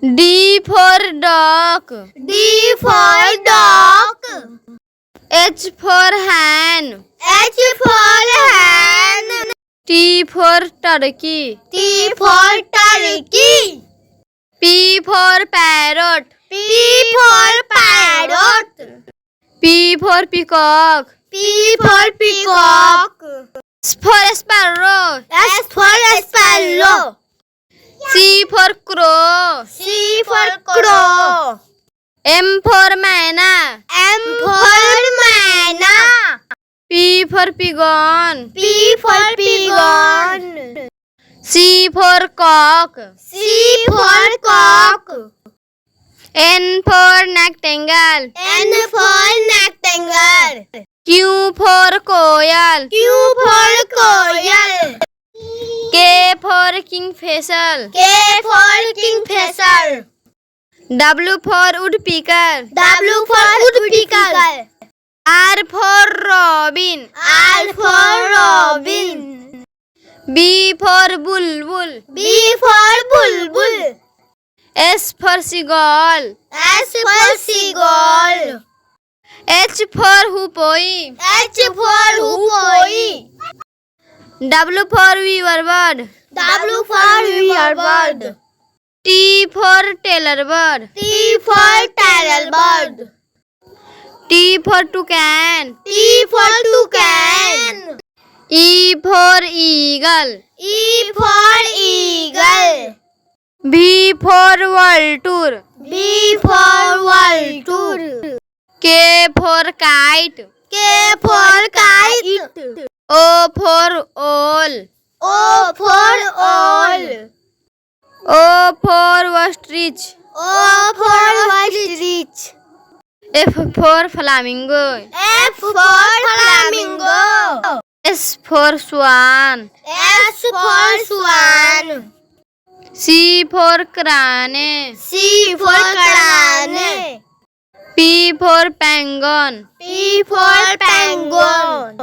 D for dog. D for dog. H for hen. H for hen. T for turkey. T for turkey. P for parrot. P for parrot. P for peacock. P for peacock. S for sparrow. S for sparrow. C for crow. C for crow. M for myna. M for myna. P for pigeon. P for pigeon. C for cock. C for cock. N for rectangle. N for rectangle. Q for koel. Q for koel. K for kingfisher. K for kingfisher. W for woodpecker. W for woodpecker. R for robin. R for robin. B for bulbul. B for bulbul. S for seagull. S for seagull. H for hoopoe. H for hoopoe. W for weaver bird. W for weaver bird. T for tailor bird. T for tailor bird. T for toucan. T for toucan. E for eagle. E for eagle. V for vulture. B for vulture. K for kite. K for kite. O for owl. O for owl. O for ostrich. O for ostrich. F for flamingo. F for flamingo. S for swan. S for swan. C for crane. C for crane. P for penguin. P for penguin.